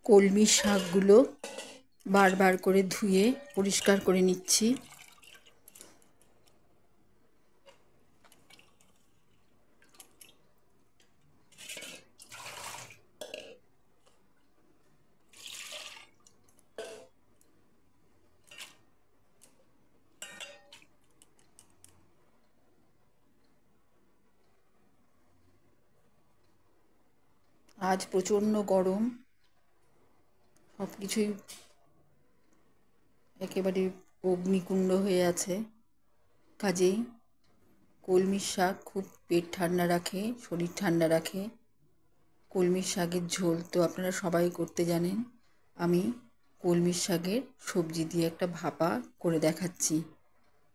কলমি শাকগুলো বারবার করে ধুয়ে পরিষ্কার করে নিচ্ছি। আজ প্রচণ্ড গরম, সব কিছুই একেবারে অগ্নিকুণ্ড হয়ে আছে। কাজেই কলমির শাক খুব পেট ঠান্ডা রাখে, শরীর ঠান্ডা রাখে। কলমির শাকের ঝোল তো আপনারা সবাই করতে জানেন। আমি কলমির শাকের সবজি দিয়ে একটা ভাপা করে দেখাচ্ছি।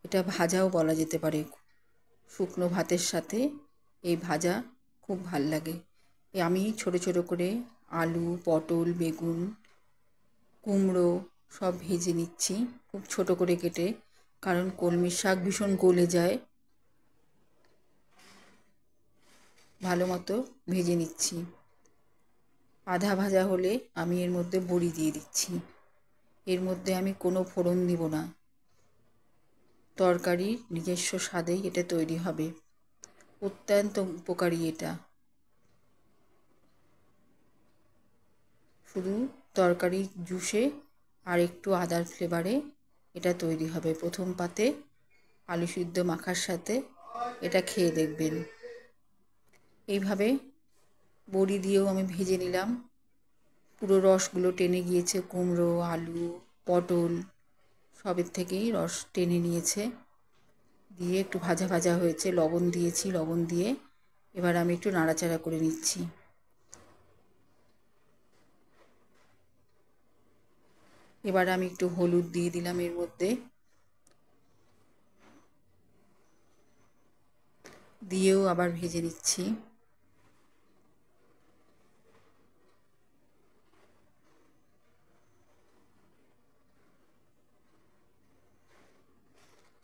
এটা ভাজাও বলা যেতে পারে। শুকনো ভাতের সাথে এই ভাজা খুব ভাল লাগে। আমি ছোট ছোট করে আলু, পটল, বেগুন, কুমড়ো সব ভেজে নিচ্ছি খুব ছোট করে কেটে, কারণ কলমির শাক ভীষণ গলে যায়। ভালো মতো ভেজে নিচ্ছি। আধা ভাজা হলে আমি এর মধ্যে বড়ি দিয়ে দিচ্ছি। এর মধ্যে আমি কোনো ফোড়ন দিব না। তরকারির নিজস্ব স্বাদেই এটা তৈরি হবে। অত্যন্ত উপকারী এটা। শুধু তরকারির জুসে আর একটু আদার ফ্লেভারে এটা তৈরি হবে। প্রথম পাতে আলু সিদ্ধ মাখার সাথে এটা খেয়ে দেখবেন। এইভাবে বড়ি দিয়েও আমি ভেজে নিলাম। পুরো রসগুলো টেনে গিয়েছে। কুমড়ো, আলু, পটল সবের থেকেই রস টেনে নিয়েছে। দিয়ে একটু ভাজা ভাজা হয়েছে। লবণ দিয়েছি, লবণ দিয়ে এবার আমি একটু নাড়াচাড়া করে নিচ্ছি। এবার আমি একটু হলুদ দিয়ে দিলাম এর মধ্যে। দিয়েও আবার ভেজে নিচ্ছি।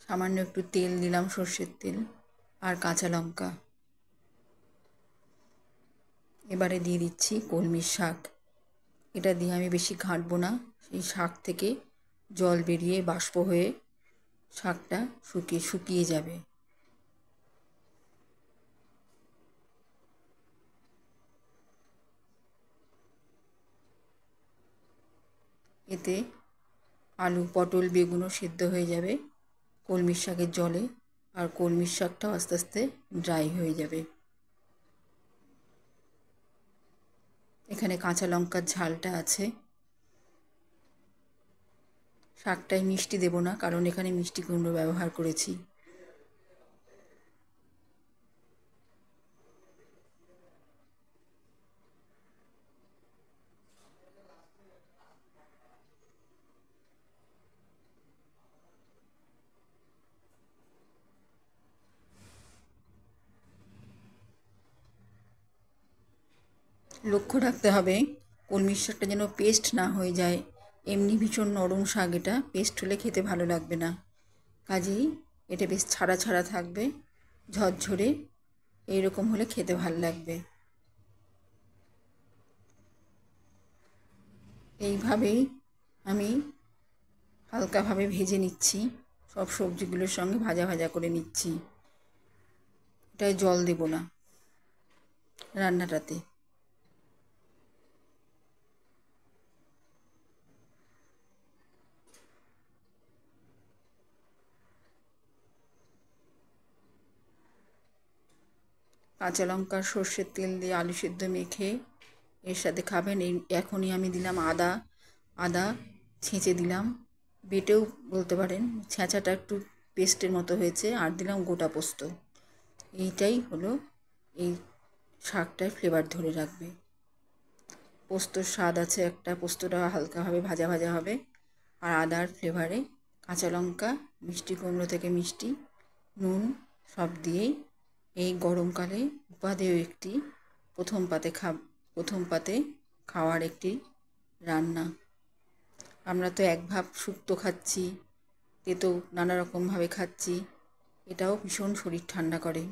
সামান্য একটু তেল দিলাম, সর্ষের তেল আর কাঁচা লঙ্কা। এবারে দিয়ে দিচ্ছি কলমির শাক। এটা দিয়ে আমি বেশি ঘাঁটবো না। সেই শাক থেকে জল বেরিয়ে বাষ্প হয়ে শাকটা শুকিয়ে যাবে। এতে আলু, পটল, বেগুনও সেদ্ধ হয়ে যাবে কলমির শাকের জলে, আর কলমির শাকটাও আস্তে আস্তে ড্রাই হয়ে যাবে। এখানে কাঁচা লঙ্কার ঝালটা আছে। শাকটায় মিষ্টি দেব না, কারণ এখানে মিষ্টি কুমড়ো ব্যবহার করেছি। লক্ষ্য রাখতে হবে কলমির শাকটা যেন পেস্ট না হয়ে যায়। এমনি ভীষণ নরম শাক, এটা পেস্ট হলে খেতে ভালো লাগবে না। কাজেই এটা বেশ ছাড়া ছাড়া থাকবে, ঝরঝরে। এইরকম হলে খেতে ভালো লাগবে। এইভাবেই আমি হালকাভাবে ভেজে নিচ্ছি। সব সবজিগুলোর সঙ্গে ভাজা ভাজা করে নিচ্ছি। এটায় জল দেব না রান্নাটাতে। কাঁচা লঙ্কা, সর্ষের তেল দিয়ে আলু সেদ্ধ মেখে এর সাথে খাবেন। এখনই আমি দিলাম আদা ছেঁচে দিলাম, বেটেও বলতে পারেন। ছেঁচাটা একটু পেস্টের মতো হয়েছে। আর দিলাম গোটা পোস্ত। এইটাই হলো এই শাকটায় ফ্লেভার ধরে রাখবে। পোস্তর স্বাদ আছে একটা, পোস্তটা হালকাভাবে ভাজা ভাজা হবে। আর আদার ফ্লেভারে কাঁচা লঙ্কা, মিষ্টি কুমড়ো থেকে মিষ্টি, নুন সব দিয়েই এই গরমকালে উপাদেয় একটি প্রথম পাতে খাওয়ার একটি রান্না। আমরা তো এক ভাব শুক্তো খাচ্ছি, তেতো নানা রকমভাবে খাচ্ছি। এটাও ভীষণ শরীর ঠান্ডা করে।